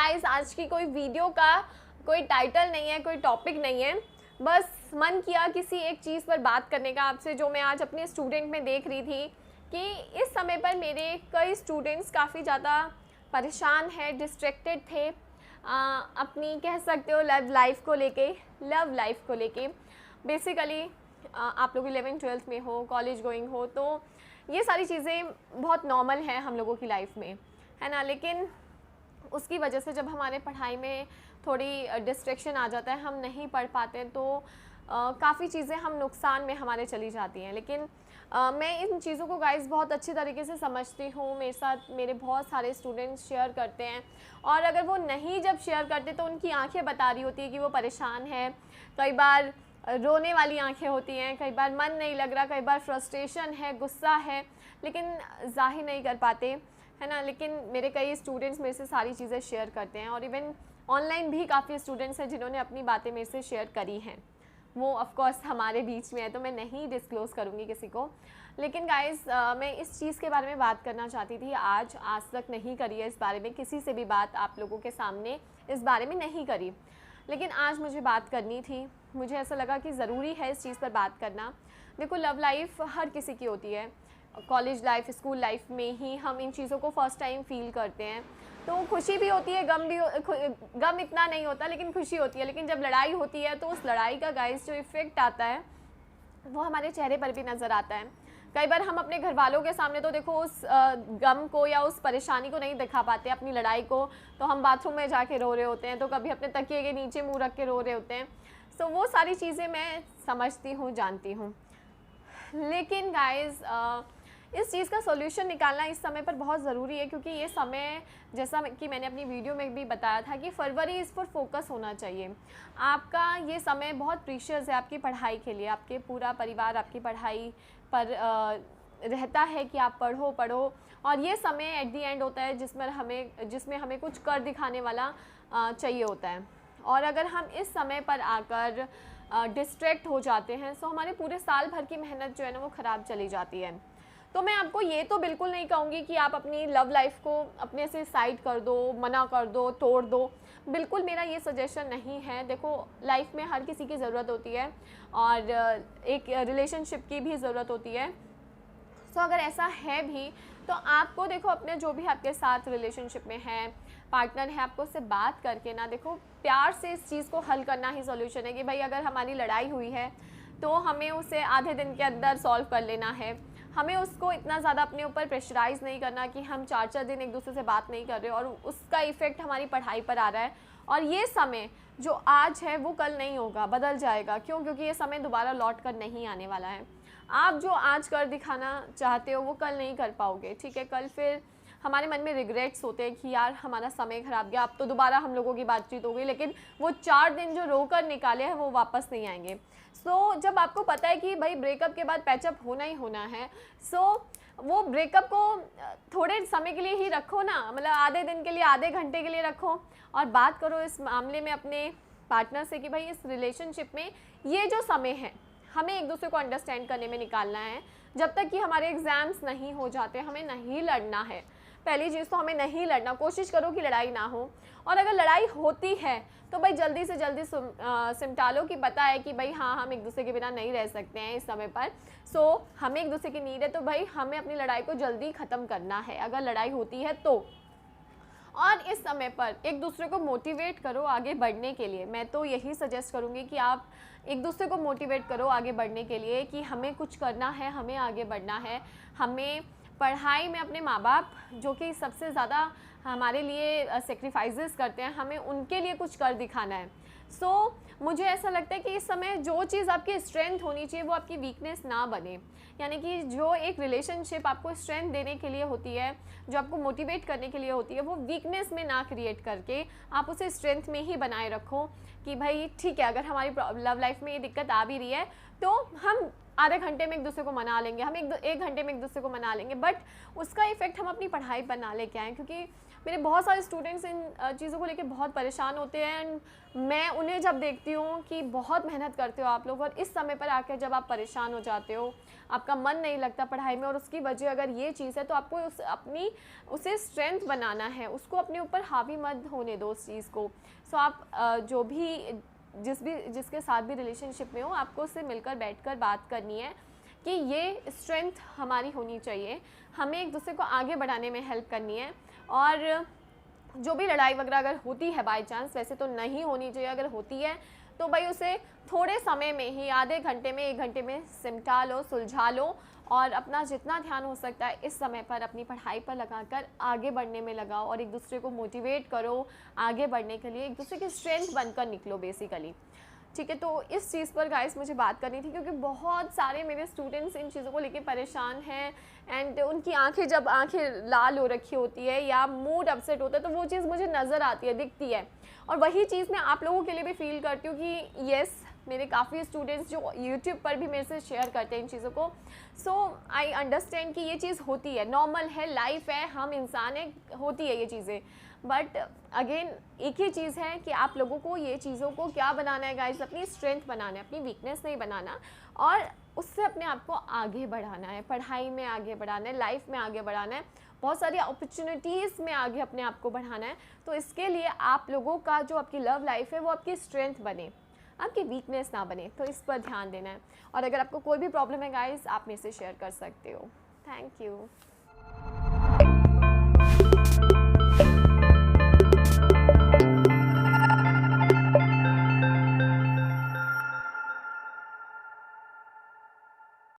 Guys आज की कोई वीडियो का कोई टाइटल नहीं है, कोई टॉपिक नहीं है, बस मन किया किसी एक चीज़ पर बात करने का आपसे, जो मैं आज अपने स्टूडेंट में देख रही थी कि इस समय पर मेरे कई स्टूडेंट्स काफ़ी ज़्यादा परेशान है, डिस्ट्रैक्टेड थे अपनी कह सकते हो लव लाइफ को लेके बेसिकली। आप लोग 11th-12th में हो, कॉलेज गोइंग हो, तो ये सारी चीज़ें बहुत नॉर्मल है हम लोगों की लाइफ में, है ना। लेकिन उसकी वजह से जब हमारे पढ़ाई में थोड़ी डिस्ट्रैक्शन आ जाता है, हम नहीं पढ़ पाते, तो काफ़ी चीज़ें हम नुकसान में हमारे चली जाती हैं। लेकिन मैं इन चीज़ों को गाइस बहुत अच्छी तरीके से समझती हूँ, मेरे साथ मेरे बहुत सारे स्टूडेंट्स शेयर करते हैं, और अगर वो नहीं जब शेयर करते तो उनकी आंखें बता रही होती है कि वो परेशान है। कई बार रोने वाली आंखें होती हैं, कई बार मन नहीं लग रहा, कई बार फ्रस्ट्रेशन है, गुस्सा है, लेकिन जाहिर नहीं कर पाते, है ना। लेकिन मेरे कई स्टूडेंट्स मेरे से सारी चीज़ें शेयर करते हैं, और इवन ऑनलाइन भी काफ़ी स्टूडेंट्स हैं जिन्होंने अपनी बातें मेरे से शेयर करी हैं। वो ऑफ कोर्स हमारे बीच में है, तो मैं नहीं डिस्क्लोज़ करूँगी किसी को। लेकिन गाइस मैं इस चीज़ के बारे में बात करना चाहती थी। आज तक नहीं करी है इस बारे में, किसी से भी बात आप लोगों के सामने इस बारे में नहीं करी, लेकिन आज मुझे बात करनी थी। मुझे ऐसा लगा कि ज़रूरी है इस चीज़ पर बात करना। देखो, लव लाइफ हर किसी की होती है। कॉलेज लाइफ, स्कूल लाइफ में ही हम इन चीज़ों को फर्स्ट टाइम फील करते हैं, तो खुशी भी होती है, गम इतना नहीं होता, लेकिन खुशी होती है। लेकिन जब लड़ाई होती है तो उस लड़ाई का गाइस जो इफ़ेक्ट आता है वो हमारे चेहरे पर भी नज़र आता है। कई बार हम अपने घर वालों के सामने तो देखो उस गम को या उस परेशानी को नहीं दिखा पाते, अपनी लड़ाई को, तो हम बाथरूम में जाके रो रहे होते हैं, तो कभी अपने तकिए के नीचे मुंह रख के रो रहे होते हैं। सो वो सारी चीज़ें मैं समझती हूँ, जानती हूँ। लेकिन गाइस इस चीज़ का सॉल्यूशन निकालना इस समय पर बहुत ज़रूरी है, क्योंकि ये समय, जैसा कि मैंने अपनी वीडियो में भी बताया था, कि फरवरी इस पर फोकस होना चाहिए। आपका ये समय बहुत प्रीशियस है आपकी पढ़ाई के लिए। आपके पूरा परिवार आपकी पढ़ाई पर रहता है कि आप पढ़ो, और ये समय एट दी एंड होता है जिसमें हमें कुछ कर दिखाने वाला चाहिए होता है। और अगर हम इस समय पर आकर डिस्ट्रैक्ट हो जाते हैं, तो हमारे पूरे साल भर की मेहनत जो है ना वो ख़राब चली जाती है। तो मैं आपको ये तो बिल्कुल नहीं कहूँगी कि आप अपनी लव लाइफ को अपने से साइड कर दो, मना कर दो, तोड़ दो। बिल्कुल मेरा ये सजेशन नहीं है। देखो, लाइफ में हर किसी की ज़रूरत होती है, और एक रिलेशनशिप की भी ज़रूरत होती है। सो अगर ऐसा है भी, तो आपको देखो, अपने जो भी आपके साथ रिलेशनशिप में है, पार्टनर है, आपको उससे बात करके ना, देखो, प्यार से इस चीज़ को हल करना ही सॉल्यूशन है। कि भाई अगर हमारी लड़ाई हुई है तो हमें उसे आधे दिन के अंदर सॉल्व कर लेना है। हमें उसको इतना ज़्यादा अपने ऊपर प्रेशराइज़ नहीं करना कि हम 4-4 दिन एक दूसरे से बात नहीं कर रहे, और उसका इफ़ेक्ट हमारी पढ़ाई पर आ रहा है। और ये समय जो आज है वो कल नहीं होगा, बदल जाएगा। क्यों? क्योंकि ये समय दोबारा लौट कर नहीं आने वाला है। आप जो आज कर दिखाना चाहते हो वो कल नहीं कर पाओगे, ठीक है। कल फिर हमारे मन में रिग्रेट्स होते हैं कि यार हमारा समय ख़राब गया, अब तो दोबारा हम लोगों की बातचीत हो गई, लेकिन वो 4 दिन जो रोकर निकाले हैं वो वापस नहीं आएंगे। सो जब आपको पता है कि भाई ब्रेकअप के बाद पैचअप होना ही होना है, सो वो ब्रेकअप को थोड़े समय के लिए ही रखो ना, मतलब आधे दिन के लिए, आधे घंटे के लिए रखो, और बात करो इस मामले में अपने पार्टनर से कि भाई इस रिलेशनशिप में ये जो समय है हमें एक दूसरे को अंडरस्टैंड करने में निकालना है। जब तक कि हमारे एग्ज़ाम्स नहीं हो जाते हमें नहीं लड़ना है। पहली चीज़ तो हमें नहीं लड़ना, कोशिश करो कि लड़ाई ना हो, और अगर लड़ाई होती है तो भाई जल्दी से जल्दी सिमटा लो कि पता है कि भाई हाँ, हम एक दूसरे के बिना नहीं रह सकते हैं इस समय पर। सो हमें एक दूसरे की नीड है, तो भाई हमें अपनी लड़ाई को जल्दी ख़त्म करना है अगर लड़ाई होती है तो। और इस समय पर एक दूसरे को मोटिवेट करो आगे बढ़ने के लिए। मैं तो यही सजेस्ट करूँगी कि आप एक दूसरे को मोटिवेट करो आगे बढ़ने के लिए, कि हमें कुछ करना है, हमें आगे बढ़ना है, हमें पढ़ाई में अपने माँ बाप जो कि सबसे ज़्यादा हमारे लिए सेक्रीफाइसेस करते हैं, हमें उनके लिए कुछ कर दिखाना है। सो मुझे ऐसा लगता है कि इस समय जो चीज़ आपकी स्ट्रेंथ होनी चाहिए वो आपकी वीकनेस ना बने। यानी कि जो एक रिलेशनशिप आपको स्ट्रेंथ देने के लिए होती है, जो आपको मोटिवेट करने के लिए होती है, वो वीकनेस में ना क्रिएट करके आप उसे स्ट्रेंथ में ही बनाए रखो। कि भाई ठीक है, अगर हमारी लव लाइफ में ये दिक्कत आ भी रही है तो हम आधे घंटे में एक दूसरे को मना लेंगे, हम एक घंटे में एक दूसरे को मना लेंगे, बट उसका इफ़ेक्ट हम अपनी पढ़ाई पर ना लेके आएँ। क्योंकि मेरे बहुत सारे स्टूडेंट्स इन चीज़ों को लेके बहुत परेशान होते हैं एंड मैं उन्हें जब देखती हूँ कि बहुत मेहनत करते हो आप लोग और इस समय पर आकर जब आप परेशान हो जाते हो, आपका मन नहीं लगता पढ़ाई में और उसकी वजह अगर ये चीज़ है तो आपको उसे स्ट्रेंथ बनाना है, उसको अपने ऊपर हावी मत होने दो उस चीज़ को। सो आप जो भी जिसके साथ भी रिलेशनशिप में हो, आपको उससे मिलकर बैठकर बात करनी है कि ये स्ट्रेंथ हमारी होनी चाहिए, हमें एक दूसरे को आगे बढ़ाने में हेल्प करनी है। और जो भी लड़ाई वगैरह अगर होती है बाय चांस, वैसे तो नहीं होनी चाहिए, अगर होती है तो भाई उसे थोड़े समय में ही, आधे घंटे में, 1 घंटे में सिमटा लो, सुलझा लो और अपना जितना ध्यान हो सकता है इस समय पर अपनी पढ़ाई पर लगाकर आगे बढ़ने में लगाओ और एक दूसरे को मोटिवेट करो आगे बढ़ने के लिए, एक दूसरे की स्ट्रेंथ बनकर निकलो बेसिकली। ठीक है, तो इस चीज़ पर गाइस मुझे बात करनी थी क्योंकि बहुत सारे मेरे स्टूडेंट्स इन चीज़ों को लेके परेशान हैं एंड उनकी जब आंखें लाल हो रखी होती है या मूड अपसेट होता है तो वो चीज़ मुझे नज़र आती है, दिखती है। और वही चीज़ मैं आप लोगों के लिए भी फील करती हूँ कि येस, मेरे काफ़ी स्टूडेंट्स जो यूट्यूब पर भी मेरे से शेयर करते हैं इन चीज़ों को। सो आई अंडरस्टैंड कि ये चीज़ होती है, नॉर्मल है, लाइफ है, हम इंसान हैं, होती है ये चीज़ें। बट अगेन एक ही चीज़ है कि आप लोगों को ये चीज़ों को क्या बनाना है गाइस, अपनी स्ट्रेंथ बनाना है, अपनी वीकनेस नहीं बनाना और उससे अपने आप को आगे बढ़ाना है, पढ़ाई में आगे बढ़ाना है, लाइफ में आगे बढ़ाना है, बहुत सारी अपॉर्चुनिटीज़ में आगे अपने आप को बढ़ाना है। तो इसके लिए आप लोगों का जो आपकी लव लाइफ है वो आपकी स्ट्रेंथ बने, आपकी वीकनेस ना बने, तो इस पर ध्यान देना है। और अगर आपको कोई भी प्रॉब्लम है गाइस, आप मेरे से शेयर कर सकते हो। Thank you.